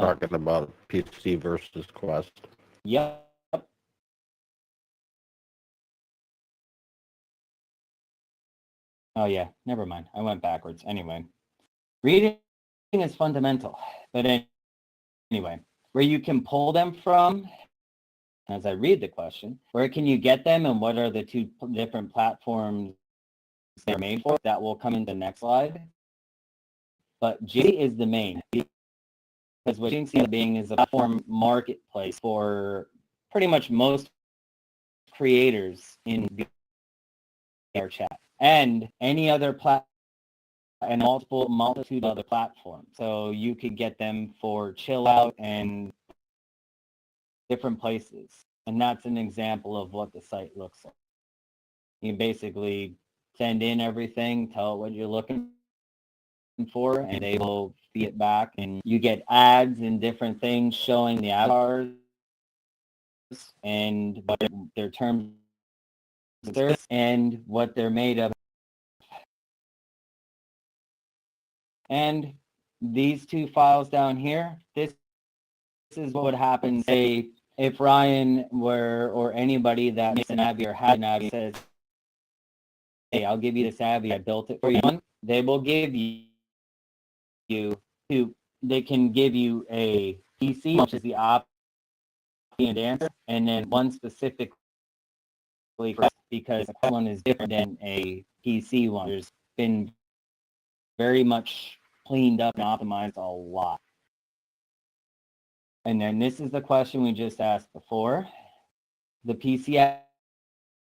talking about PC versus Quest. Yep. Oh yeah, never mind. I went backwards. Anyway, reading is fundamental. But anyway, where you can pull them from, as I read the question, where can you get them and what are the two different platforms they're made for? That will come in the next slide. But Jitsi is the main, because what Jitsi being is a platform marketplace for pretty much most creators in VRchat and any other platform and multitude of other platforms. So you could get them for chill out and different places. And that's an example of what the site looks like. You basically send in everything, tell it what you're looking for, and they will feed it back. And you get ads and different things showing the avatars and what their terms of service and what they're made of. And these two files down here, this is what would happen, say, if Ryan were, or anybody that makes an Abby or had an Abby says, hey, I'll give you this Abby, I built it for you. They will give you they can give you a PC, which is the option and answer, and then one specifically because the one is different than a PC one. There's been very much cleaned up and optimized a lot. And then this is the question we just asked before. The PC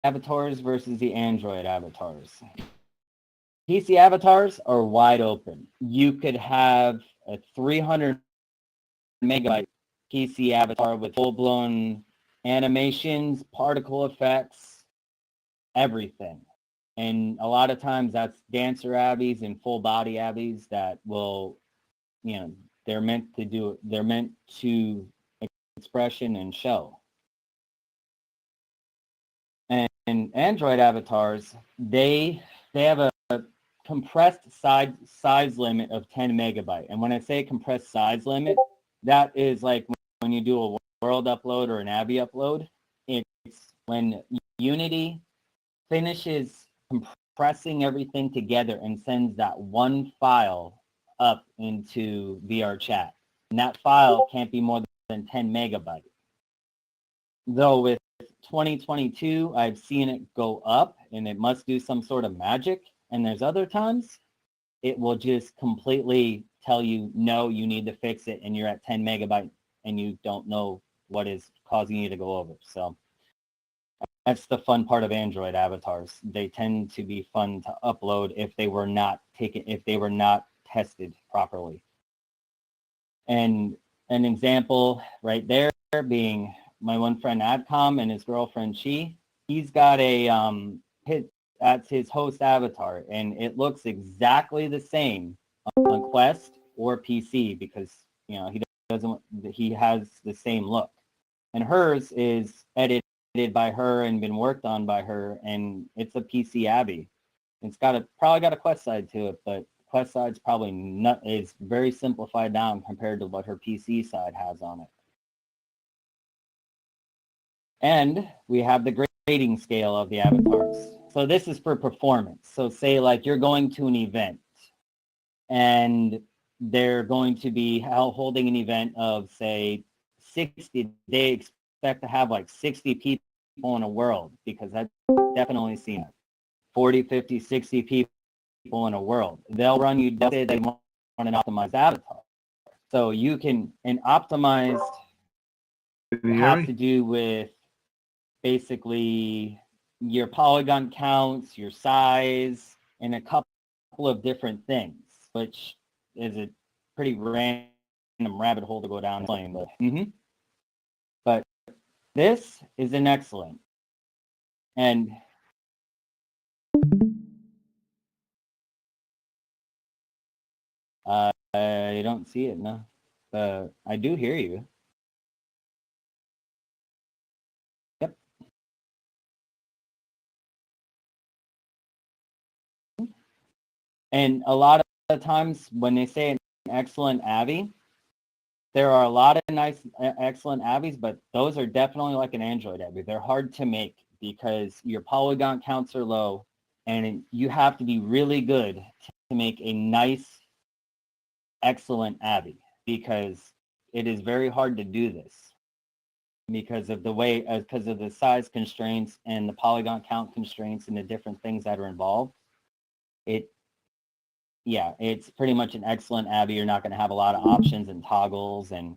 avatars versus the Android avatars. PC avatars are wide open. You could have a 300 megabyte PC avatar with full-blown animations, particle effects, everything. And a lot of times that's dancer abbeys and full body abbeys that will, they're meant to expression and show. And Android avatars, they have a compressed size limit of 10 megabyte. And when I say compressed size limit, that is like when you do a world upload or an Abby upload. It's when Unity finishes compressing everything together and sends that one file up into VRchat. And that file can't be more than 10 megabyte. Though with 2022, I've seen it go up and it must do some sort of magic. And there's other times it will just completely tell you, no, you need to fix it. And you're at 10 megabyte and you don't know what is causing you to go over. So that's the fun part of Android avatars. They tend to be fun to upload if they were not tested properly. And an example right there being my one friend Adcom and his girlfriend he's got that's his host avatar, and it looks exactly the same on Quest or PC because he has the same look. And hers is edited by her and been worked on by her, and it's a PC Abby. It's probably got a Quest side to it, but Quest side's probably not. It's very simplified down compared to what her PC side has on it. And we have the grading scale of the avatars. So this is for performance. So say like you're going to an event and they're going to be holding an event of say 60. They expect to have like 60 people in a world because I've definitely seen it. 40, 50, 60 people in a world. They'll run you, they want an optimized avatar. So you can, an optimized has to do with basically your polygon counts, your size, and a couple of different things, which is a pretty random rabbit hole to go down playing. But this is an excellent. And I don't see it, no. I do hear you. Yep. And a lot of times when they say an excellent Abby, there are a lot of nice, excellent abbeys, but those are definitely like an Android abbey. They're hard to make because your polygon counts are low, and you have to be really good to make a nice, excellent abbey, because it is very hard to do this because of the way, because of the size constraints and the polygon count constraints and the different things that are involved. Yeah, it's pretty much an excellent abbey. You're not going to have a lot of options and toggles, and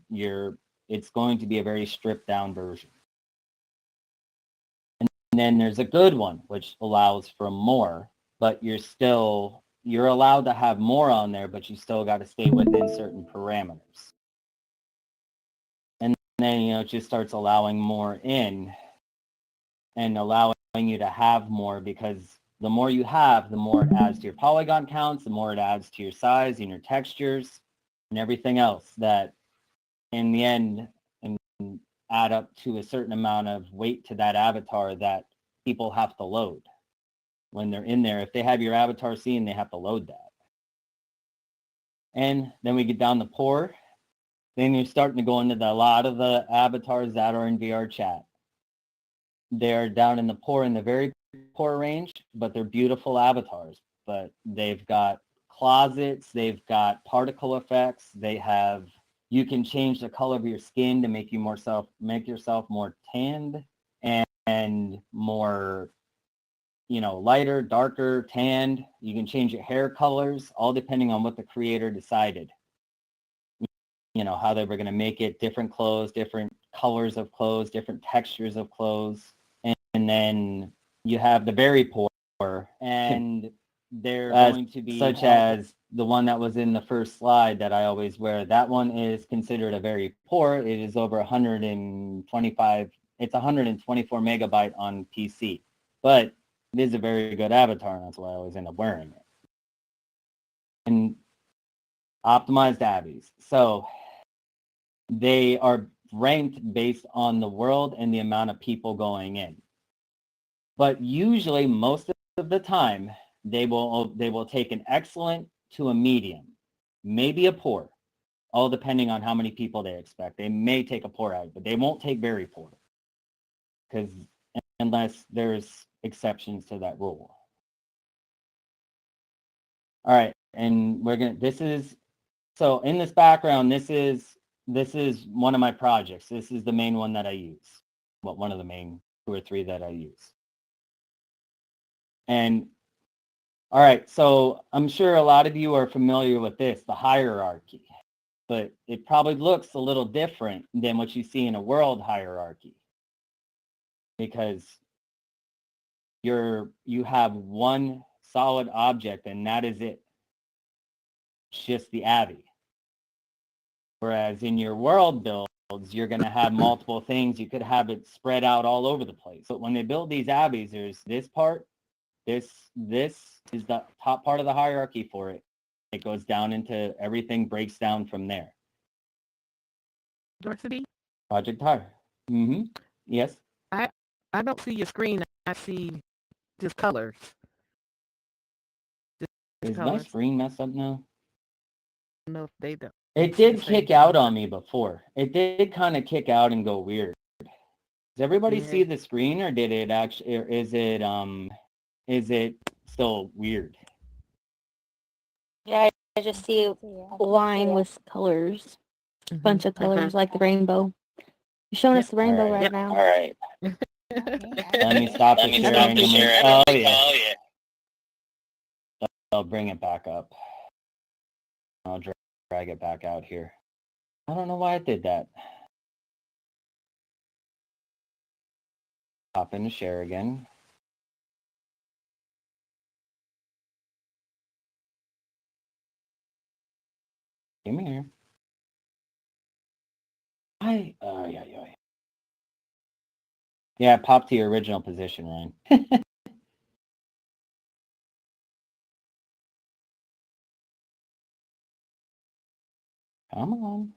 it's going to be a very stripped down version. And then there's a good one, which allows for more, but you're allowed to have more on there, but you still got to stay within certain parameters. And then, it just starts allowing more in and allowing you to have more, because the more you have, the more it adds to your polygon counts, the more it adds to your size and your textures and everything else that in the end and add up to a certain amount of weight to that avatar that people have to load when they're in there. If they have your avatar scene, they have to load that. And then we get down to poor. Then you're starting to go into a lot of the avatars that are in VRchat. They're down in the very poor range, but they're beautiful avatars. But they've got closets, they've got particle effects, you can change the color of your skin to make yourself more tanned and more, lighter, darker, tanned. You can change your hair colors, all depending on what the creator decided. How they were going to make it, different clothes, different colors of clothes, different textures of clothes. And then you have the very poor, and they're going to be such as the one that was in the first slide that I always wear. That one is considered a very poor. It is over 125. It's 124 megabyte on PC, but it is a very good avatar, and that's why I always end up wearing it. And optimized abbeys. So they are ranked based on the world and the amount of people going in. But usually, most of the time, they will take an excellent to a medium, maybe a poor, all depending on how many people they expect. They may take a poor out, but they won't take very poor, because unless there's exceptions to that rule. All right, and so in this background, this is one of my projects. This is the main one that I use. Well, one of the main 2 or 3 that I use. And all right, so I'm sure a lot of you are familiar with this, the hierarchy, but it probably looks a little different than what you see in a world hierarchy, because you have one solid object, and that is it. It's just the abbey. Whereas in your world builds, you're going to have multiple things. You could have it spread out all over the place. But when they build these abbeys, there's this part. This is the top part of the hierarchy for it. It goes down into everything, breaks down from there. Diversity? Project Hire. Mm-hmm. Yes. I don't see your screen. I see just colors. Is my screen messed up now? No, they don't. It did kick out on me before. It did kind of kick out and go weird. Does everybody see the screen, or did it actually, or is it still weird? Yeah, I just see a line with colors, a bunch of colors like the rainbow. You're showing us the rainbow right now. All right. Let me stop the sharing. Oh yeah. I'll bring it back up. I'll drag it back out here. I don't know why I did that. Hop in to share again. Come here. Yeah, pop to your original position, Ryan. Come on.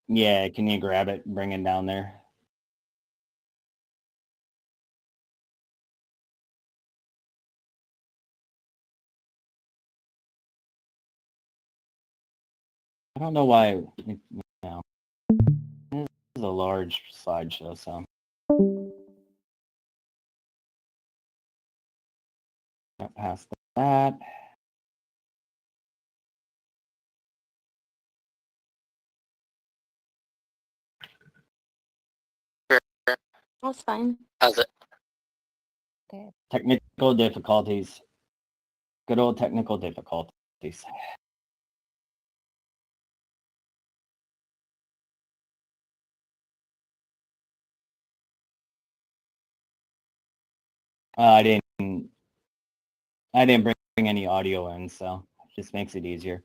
Yeah, can you grab it and bring it down there? I don't know why. No, this is a large slideshow, so got past that. That's fine. How's it? Technical difficulties. Good old technical difficulties. I didn't bring any audio in, so it just makes it easier.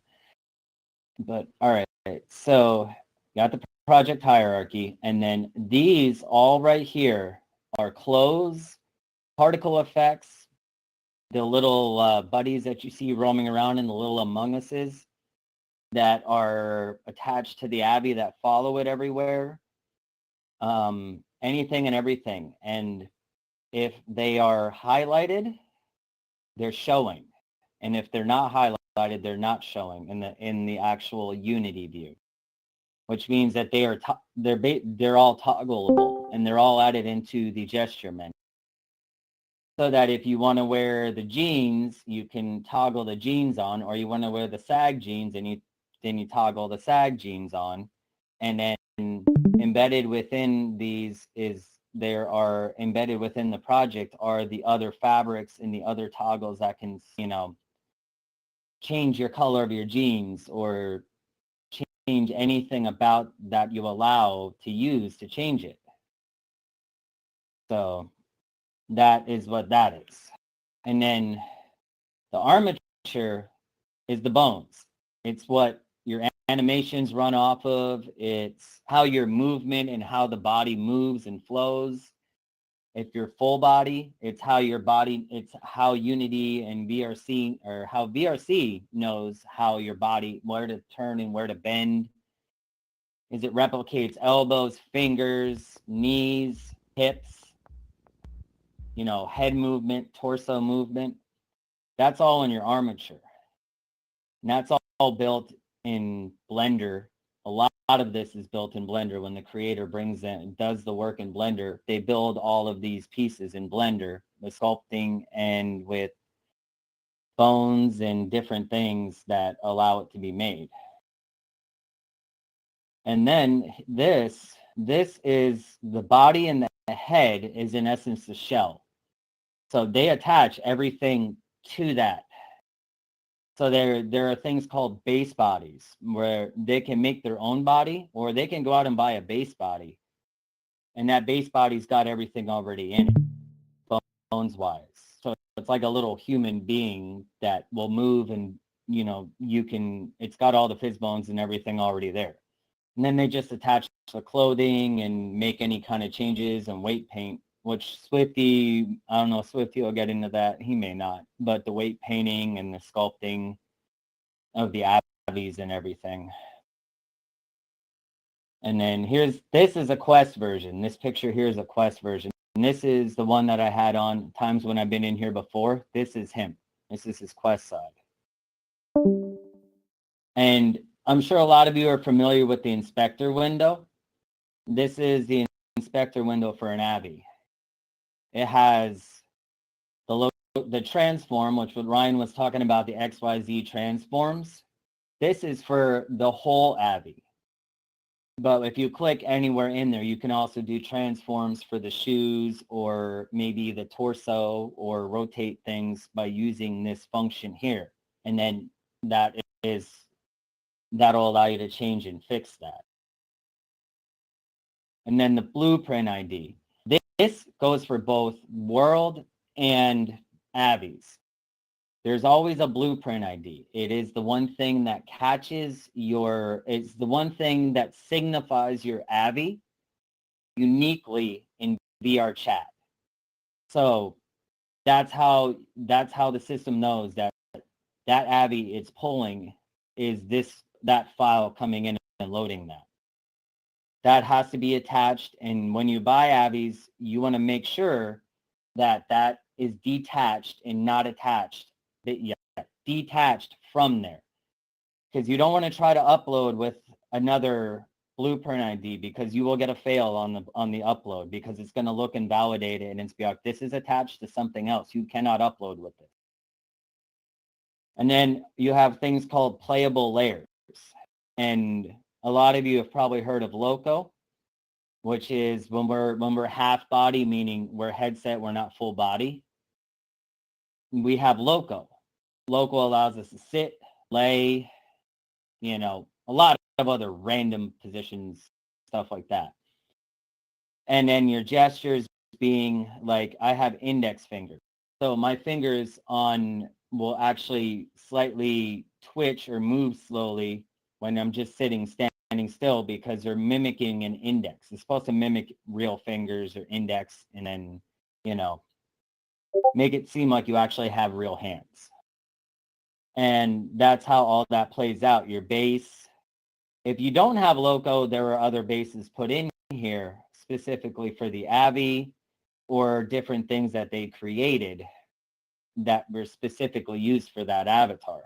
But all right, so got the project hierarchy, and then these all right here are clothes, particle effects, the little buddies that you see roaming around in the little Among Uses that are attached to the Abbey that follow it everywhere. Anything and everything. And if they are highlighted, they're showing. And if they're not highlighted, they're not showing in the actual Unity view, which means that they're all toggleable and they're all added into the gesture menu. So that if you want to wear the jeans, you can toggle the jeans on, or you want to wear the sag jeans and then you toggle the sag jeans on. And then embedded within these embedded within the project are the other fabrics and the other toggles that can, change your color of your jeans or change anything about that you allow to use to change it. So that is what that is. And then the armature is the bones. It's what your animations run off of. It's how your movement and how the body moves and flows. If you're full body, it's how Unity and VRC, or how VRC knows how your body, where to turn and where to bend. Is it replicates elbows, fingers, knees, hips, head movement, torso movement. That's all in your armature. And that's all built in Blender. A lot of this is built in Blender. When the creator does the work in Blender, they build all of these pieces in Blender with sculpting and with bones and different things that allow it to be made. And then this is the body, and the head is in essence the shell. So they attach everything to that. So there are things called base bodies where they can make their own body, or they can go out and buy a base body. And that base body's got everything already in it, bones-wise. So it's like a little human being that will move, and, it's got all the fizz bones and everything already there. And then they just attach the clothing and make any kind of changes and weight paint, which Swifty, I don't know, Swifty will get into that. He may not. But the weight painting and the sculpting of the abbeys and everything. And then this is a Quest version. This picture here is a Quest version. And this is the one that I had on times when I've been in here before. This is him. This is his Quest side. And I'm sure a lot of you are familiar with the inspector window. This is the inspector window for an Abbey. It has the transform, which what Ryan was talking about, the XYZ transforms. This is for the whole Abbey. But if you click anywhere in there, you can also do transforms for the shoes or maybe the torso, or rotate things by using this function here. And then that'll allow you to change and fix that. And then the blueprint ID. This goes for both world and Abbeys. There's always a blueprint ID. It is the one thing that it's the one thing that signifies your Abbey uniquely in VRchat. So that's how the system knows that Abbey it's pulling is that file coming in and loading that. That has to be attached, and when you buy Abbeys, you want to make sure that is detached and not attached. Detached from there. because you don't want to try to upload with another blueprint ID, because you will get a fail on the upload, because it's going to look invalidated and it's be like, this is attached to something else. You cannot upload with it. And then you have things called playable layers. And a lot of you have probably heard of Loco, which is when we're half body, meaning we're headset, we're not full body. We have Loco. Loco allows us to sit, lay, you know, a lot of other random positions, stuff like that. And then your gestures being like, I have index fingers. So my fingers will actually slightly twitch or move slowly when I'm just standing still, because they're mimicking an index. It's supposed to mimic real fingers or index, and then, you know, make it seem like you actually have real hands. And that's how all that plays out. Your bass, if you don't have Loco, there are other basses put in here specifically for the Avi, or different things that they created that were specifically used for that avatar.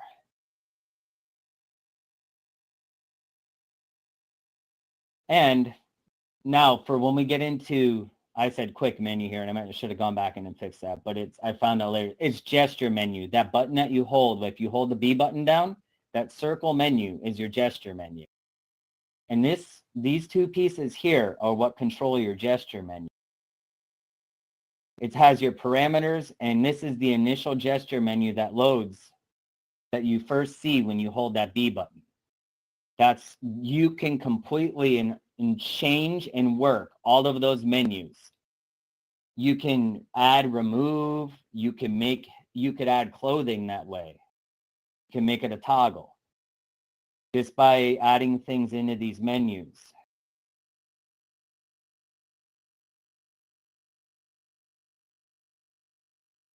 And now for when we get into, I said quick menu here, and I should have gone back in and fixed that, but I found out later, it's gesture menu. That button that you hold, if you hold the B button down, that circle menu is your gesture menu. And these two pieces here are what control your gesture menu. It has your parameters, and this is the initial gesture menu that loads, that you first see when you hold that B button. You can completely and change and work all of those menus. You can add, remove, you could add clothing that way. You can make it a toggle just by adding things into these menus.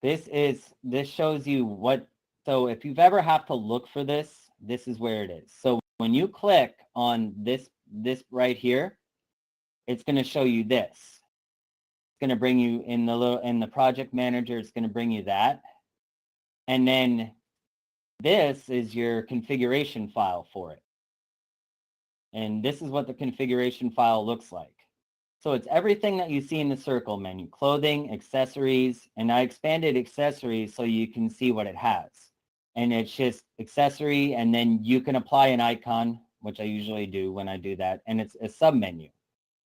This shows you what, so if you've ever have to look for this is where it is. So when you click on this right here, it's going to show you this. It's going to bring you in the project manager, it's going to bring you that. And then this is your configuration file for it. And this is what the configuration file looks like. So it's everything that you see in the circle menu: clothing, accessories, and I expanded accessories so you can see what it has. And it's just accessory, and then you can apply an icon, which I usually do when I do that, and it's a submenu.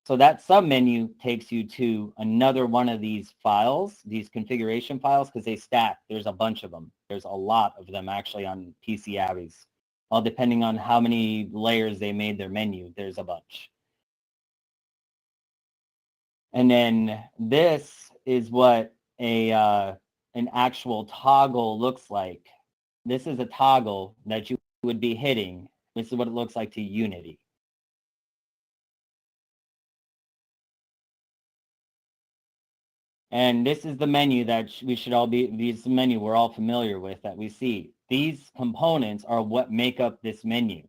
So that submenu takes you to another one of these files, these configuration files, because they stack. There's a bunch of them. There's a lot of them actually on PC Avis. Well, depending on how many layers they made their menu, there's a bunch. And then this is what an actual toggle looks like. This is a toggle that you would be hitting. This is what it looks like to Unity. And this is the menu that this menu we're all familiar with, that we see. These components are what make up this menu.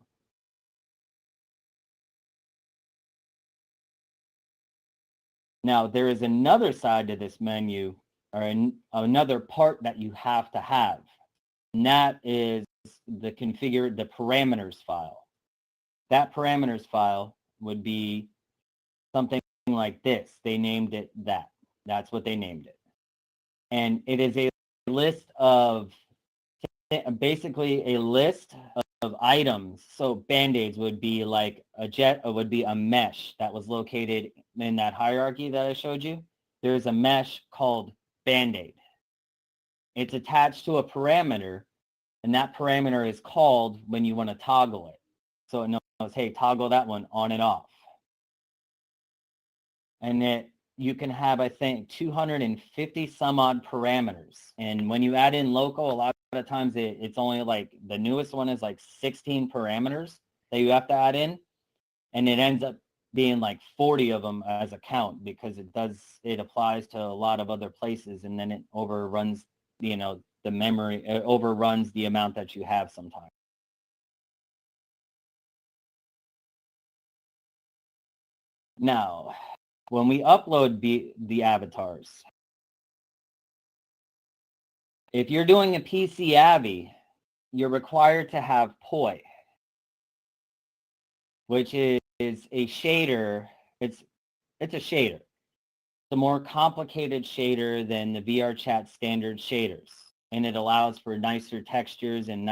Now, there is another side to this menu, or another part that you have to have, and that is the parameters file. That parameters file would be something like this. They named it that. That's what they named it. And it is a list of, basically a list of items. So Band-Aids would be like would be a mesh that was located in that hierarchy that I showed you. There's a mesh called Band-Aid. It's attached to a parameter, and that parameter is called when you want to toggle it. So it knows, hey, toggle that one on and off. And you can have, I think, 250 some odd parameters. And when you add in local, a lot of times it's only like, the newest one is like 16 parameters that you have to add in. And it ends up being like 40 of them as a count, because it applies to a lot of other places, and then it overruns, the memory, it overruns the amount that you have sometimes. Now, when we upload the avatars, if you're doing a PC Avi, you're required to have POI. which is a shader. It's a shader. It's a more complicated shader than the VRchat standard shaders, and it allows for nicer textures and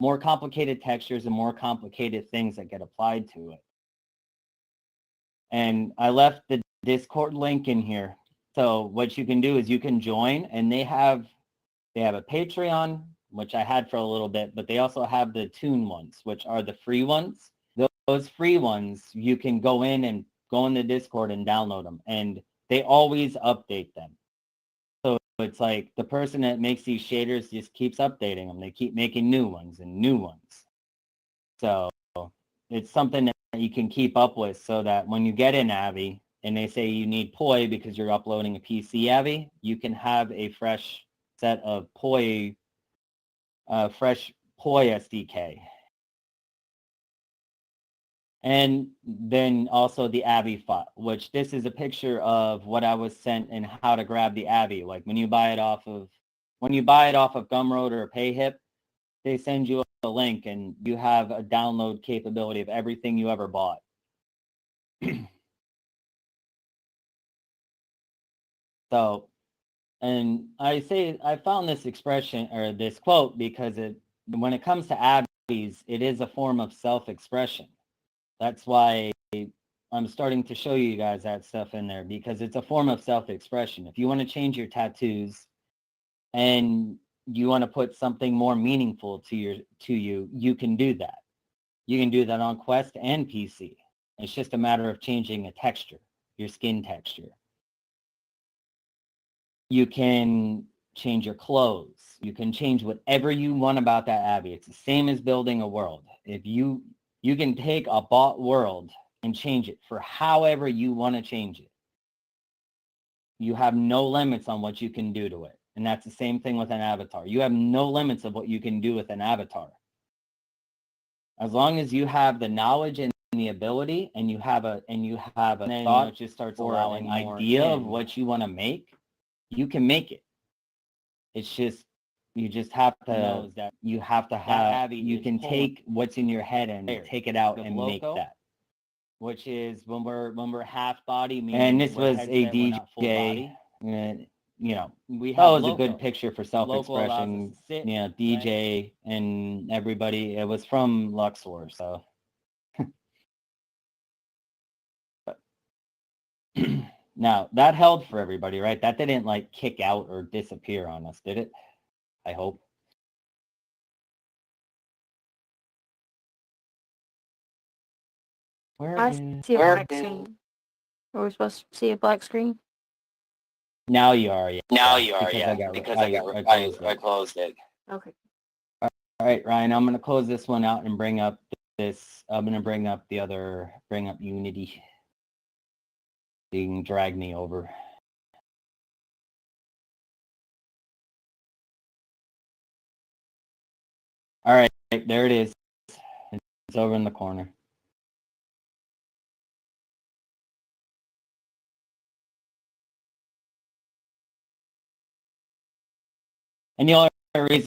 more complicated textures and more complicated things that get applied to it. And I left the Discord link in here. So what you can do is you can join, and they have a Patreon, which I had for a little bit, but they also have the Tune ones, which are the free ones. Those free ones, you can go in the Discord and download them, and they always update them. So it's like the person that makes these shaders just keeps updating them. They keep making new ones and new ones. So it's something that you can keep up with, so that when you get an Avi and they say you need POI because you're uploading a PC Avi, you can have a fresh set of POI SDK. And then also the Avi file, which this is a picture of what I was sent and how to grab the Avi. Like when you buy it off of Gumroad or PayHip, they send you a link and you have a download capability of everything you ever bought. So, and I found this expression or this quote because when it comes to Avis, it is a form of self-expression. That's why I'm starting to show you guys that stuff in there, because it's a form of self-expression. If you want to change your tattoos and you want to put something more meaningful to you, you can do that. You can do that on Quest and PC. It's just a matter of changing a texture, your skin texture. You can change your clothes. You can change whatever you want about that Abbey. It's the same as building a world. If you can take a bought world and change it for however you want to change it. You have no limits on what you can do to it. And that's the same thing with an avatar. You have no limits of what you can do with an avatar. As long as you have the knowledge and the ability, and you have a thought, it just starts allowing an idea of what you want to make, you can make it. It's just, you just have to, you can take what's in your head and take it out and make that. Which is when we're half body, and this was a DJ, you know, that was a good picture for self-expression, you know, DJ and everybody. It was from Luxor, so. Now, that held for everybody, right? That didn't like kick out or disappear on us, did it? I hope. I see a black screen. Are we supposed to see a black screen? Now you are, yeah. Because I closed it. Okay. All right, Ryan, I'm going to close this one out and bring up this. I'm going to bring up Unity. You can drag me over. All right, there it is. It's over in the corner. And the only reason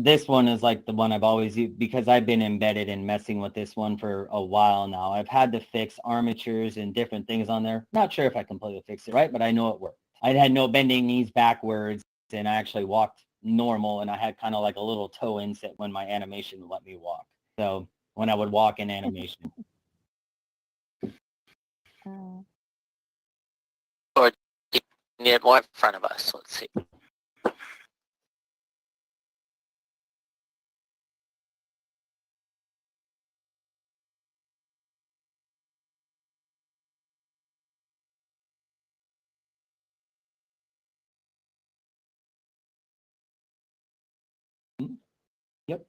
this one is like the one I've always used, because I've been embedded and messing with this one for a while now. I've had to fix armatures and different things on there. Not sure if I completely fixed it right, but I know it worked. I had no bending knees backwards, and I actually walked normal, and I had kind of like a little toe inset when my animation let me walk. So when I would walk in animation. Or you need more in front of us. Let's see. Yep.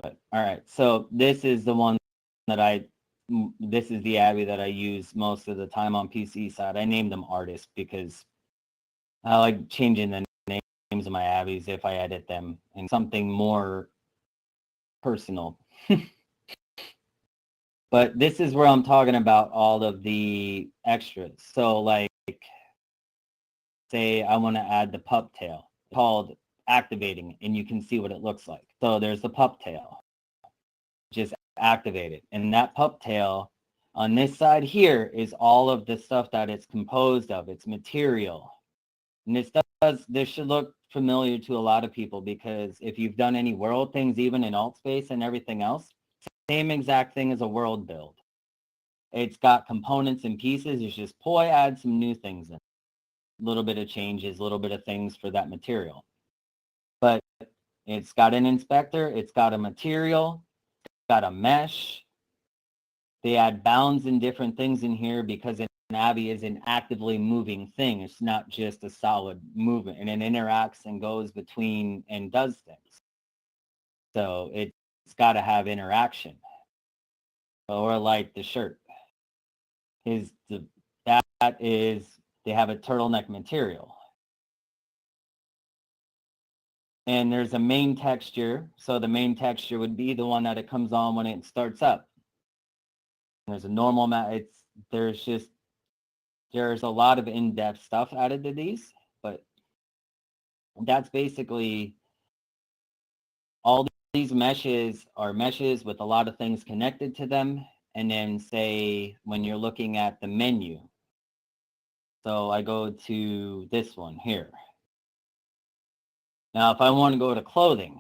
But all right, so this is the one that this is the Abbey that I use most of the time on PC side. I named them artists because I like changing the names of my Abbeys if I edit them and something more personal. But this is where I'm talking about all of the extras. So like, say I want to add the pup tail, called activating it, and you can see what it looks like. So there's the pup tail, just activated. And that pup tail on this side here is all of the stuff that it's composed of, its material. And this should look familiar to a lot of people, because if you've done any world things, even in alt space and everything else, same exact thing as a world build. It's got components and pieces. It's just add some new things in. A little bit of changes, a little bit of things for that material. But it's got an inspector, it's got a material, it's got a mesh. They add bounds and different things in here because an Avi is an actively moving thing. It's not just a solid movement, and it interacts and goes between and does things. So it's got to have interaction. Or like the shirt. That is, they have a turtleneck material. And there's a main texture. So the main texture would be the one that it comes on when it starts up. There's a normal there's a lot of in-depth stuff added to these, but that's basically all these meshes are meshes with a lot of things connected to them. And then say when you're looking at the menu. So I go to this one here. Now, if I want to go to clothing,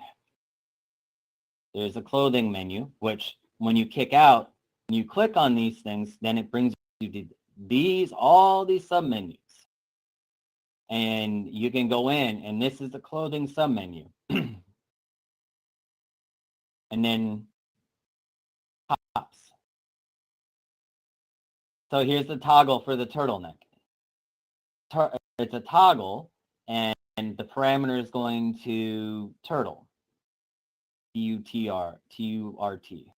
there's a clothing menu, which when you kick out, and you click on these things, then it brings you to all these submenus. And you can go in, and this is the clothing submenu. And then tops. So here's the toggle for the turtleneck. It's a toggle, and the parameter is going to turtle. T-U-R-T.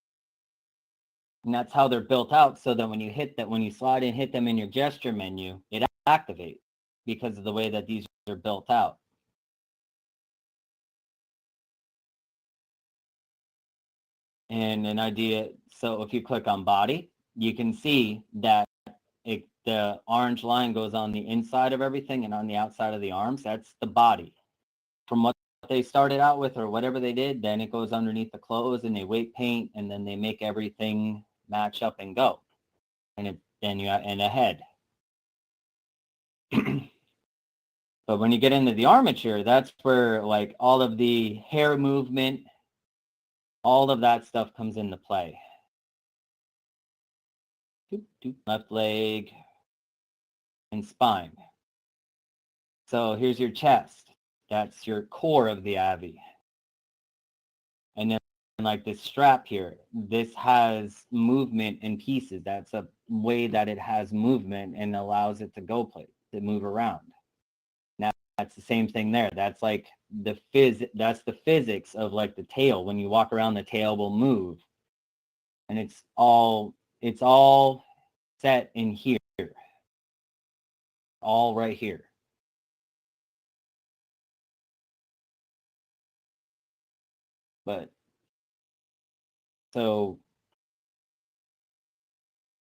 And that's how they're built out, so that when you slide and hit them in your gesture menu, it activates because of the way that these are built out. And an idea, so if you click on body, you can see that the orange line goes on the inside of everything, and on the outside of the arms, that's the body. From what they started out with or whatever they did, then it goes underneath the clothes, and they weight paint, and then they make everything match up and go. And a head. But when you get into the armature, that's where like all of the hair movement, all of that stuff comes into play. Left leg and spine. So here's your chest. That's your core of the Avi. And then like this strap here, this has movement in pieces. That's a way that it has movement and allows it to to move around. Now that's the same thing there. That's like that's the physics of like the tail. When you walk around, the tail will move. And it's all set in here. All right here. But so,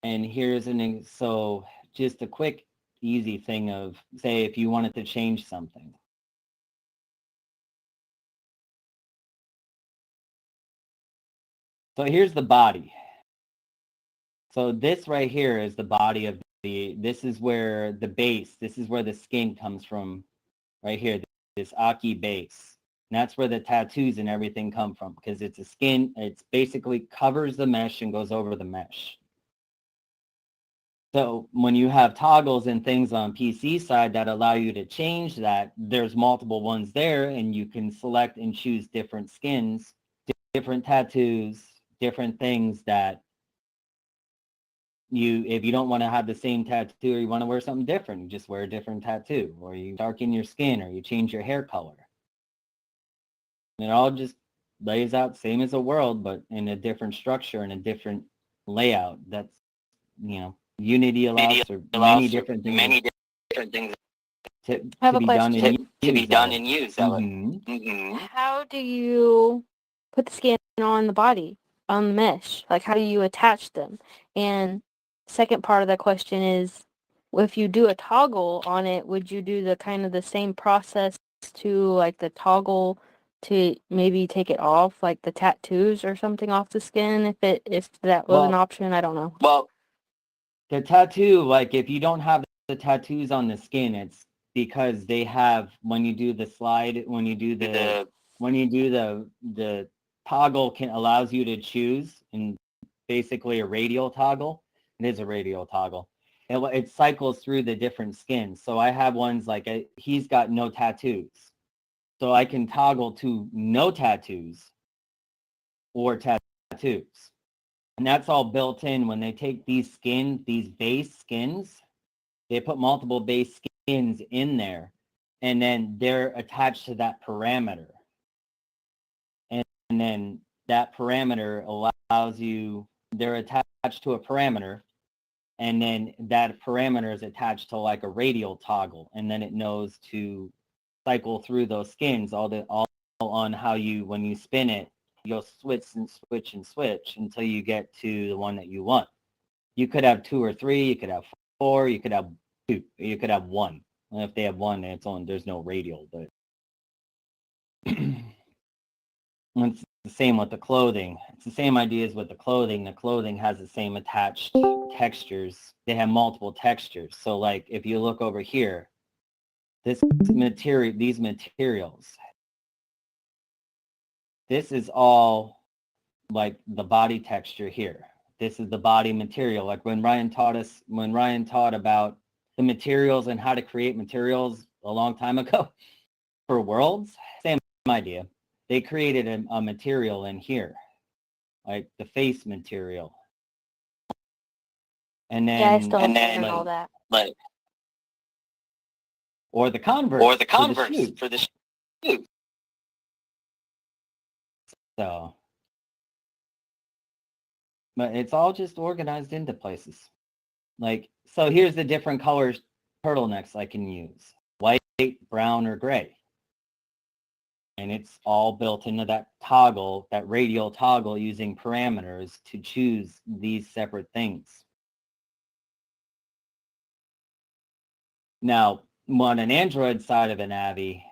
and here's so just a quick, easy thing of, say, if you wanted to change something. So here's the body. So this right here is the body of this is where the base, this is where the skin comes from, right here, this Aki base. And that's where the tattoos and everything come from, because it's a skin, it's basically covers the mesh and goes over the mesh. So when you have toggles and things on PC side that allow you to change that, there's multiple ones there, and you can select and choose different skins, different tattoos, different things that if you don't want to have the same tattoo, or you want to wear something different, you just wear a different tattoo, or you darken your skin, or you change your hair color. And it all just lays out same as a world, but in a different structure and a different layout. That's, Unity allows for many different things to be done and used. How do you put the skin on the body, on the mesh? Like, how do you attach them? And second part of that question is, if you do a toggle on it, would you do the kind of the same process to like the toggle to maybe take it off, like the tattoos or something off the skin, if that was an Well, option? I don't know. Well, the tattoo, like if you don't have the tattoos on the skin, it's because they have, when you do the slide, when you do the toggle allows you to choose, and basically a radial toggle. It is a radial toggle. It cycles through the different skins. So I have ones like he's got no tattoos. So I can toggle to no tattoos or tattoos. And that's all built in when they take these base skins, they put multiple base skins in there, and then they're attached to that parameter. And then that parameter allows you, they're attached to a parameter, and then that parameter is attached to like a radial toggle, and then it knows to cycle through those skins all on how you, when you spin it, you'll switch and switch and switch until you get to the one that you want. You could have 2 or 3, you could have 4, you could have 2, you could have 1. And if they have 1, it's on, there's no radial, but it's the same with the clothing. It's the same ideas with the clothing. The clothing has the same attached textures. They have multiple textures. So like if you look over here, these materials, this is all like the body texture here. This is the body material. Like when Ryan taught about the materials and how to create materials a long time ago for worlds, same idea. They created a material in here, like the face material. And then, Yeah, I still have to learn all that. like, or the Converse, for the shoe. So, but it's all just organized into places. Like, so here's the different colors turtlenecks I can use: white, brown, or gray. And it's all built into that toggle, that radial toggle, using parameters to choose these separate things. Now, on an Android side of an Avi,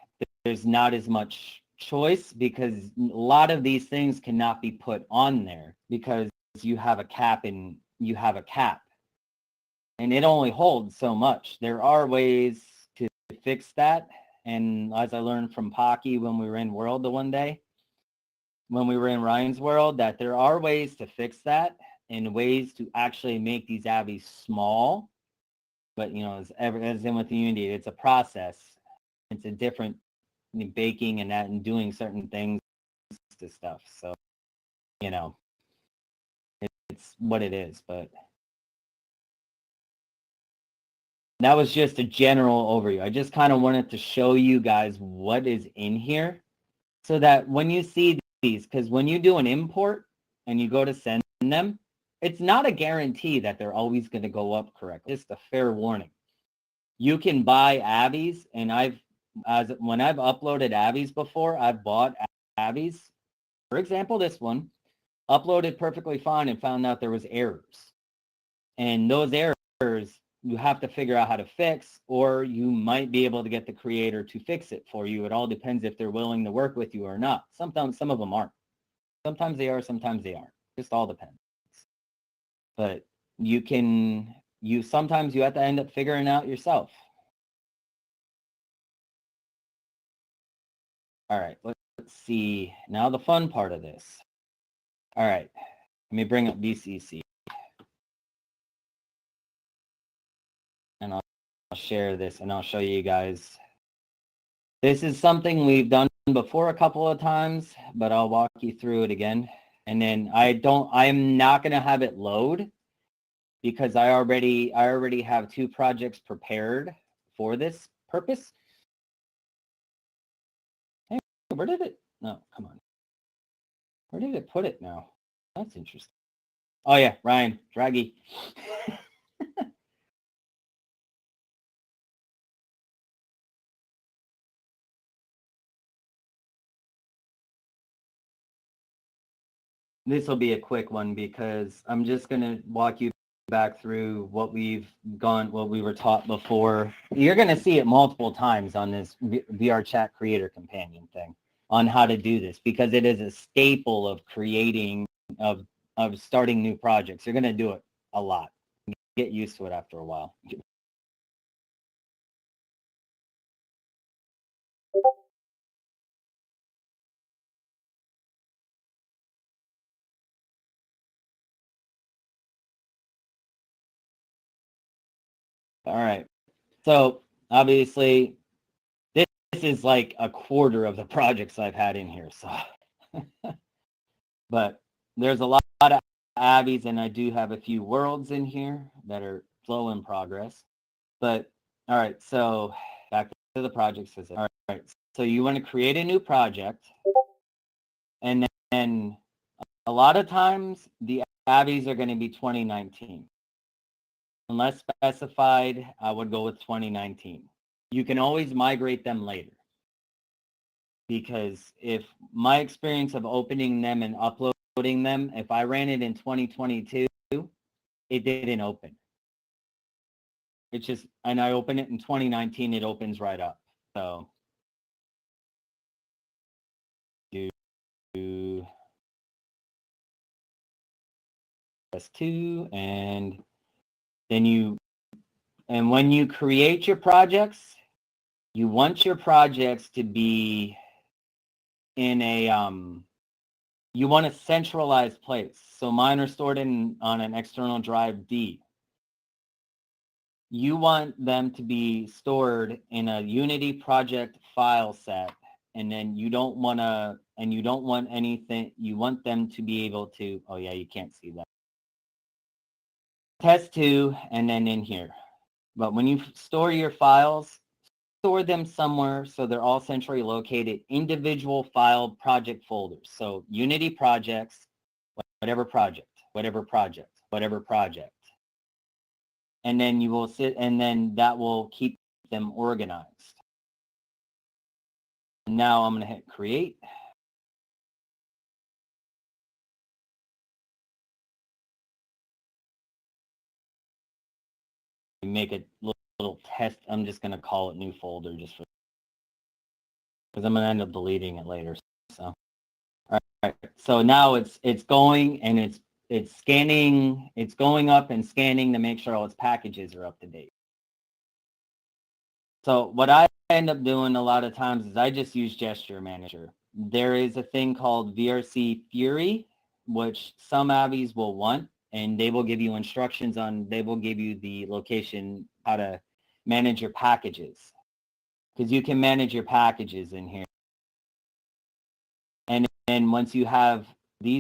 there's not as much choice because a lot of these things cannot be put on there because you have a cap and it only holds so much. There are ways to fix that. And as I learned from Pocky when we were in World the one day, when we were in Ryan's World, that there are ways to fix that and ways to actually make these Avis small. But, you know, as in with the Unity, it's a process. It's a different baking and that and doing certain things to stuff. So, you know, it's what it is. But that was just a general overview. I just kind of wanted to show you guys what is in here so that when you see these, because when you do an import and you go to send them, it's not a guarantee that they're always going to go up correctly. It's a fair warning. You can buy Avis, and when I've uploaded Avis before, I've bought Avis. For example, this one uploaded perfectly fine and found out there was errors. And those errors you have to figure out how to fix, or you might be able to get the creator to fix it for you. It all depends if they're willing to work with you or not. Sometimes some of them aren't. Sometimes they are, sometimes they aren't. Just all depends. But sometimes you have to end up figuring out yourself. All right, let's see. Now the fun part of this. All right, let me bring up BCC. And I'll share this and I'll show you guys. This is something we've done before a couple of times, but I'll walk you through it again. And then I'm not going to have it load because I already have 2 projects prepared for this purpose. Hey, where did it? No, come on. Where did it put it now? That's interesting. Oh yeah, Ryan, Draghi. This will be a quick one because I'm just going to walk you back through what we were taught before. You're going to see it multiple times on this VRchat creator companion thing on how to do this, because it is a staple of creating, of starting new projects. You're going to do it a lot. Get used to it after a while. All right. So obviously, this is like a quarter of the projects I've had in here. So, but there's a lot of abbeys, and I do have a few worlds in here that are slow in progress. But all right, so back to the project specific. All right, so you want to create a new project, and then a lot of times the abbeys are going to be 2019. Unless specified, I would go with 2019. You can always migrate them later. Because if my experience of opening them and uploading them, if I ran it in 2022, it didn't open. It's just, and I open it in 2019, it opens right up. So do S2, and then and when you create your projects, you want your projects to be in a, you want a centralized place. So mine are stored on an external drive D. You want them to be stored in a Unity project file set, and then you don't want anything, you want them to be able to, oh yeah, you can't see that. Test2, and then in here. But when you store your files, store them somewhere so they're all centrally located, individual file project folders. So Unity projects, whatever project, whatever project, whatever project. And then you will and then that will keep them organized. Now I'm going to hit create. Make a little test. I'm just going to call it new folder just for, because I'm going to end up deleting it later. So, all right. So now it's going, and it's scanning. It's going up and scanning to make sure all its packages are up to date. So what I end up doing a lot of times is I just use Gesture Manager. There is a thing called VRC Fury, which some abbeys will want, and they will give you instructions on, they will give you the location, how to manage your packages. Because you can manage your packages in here. And then once you have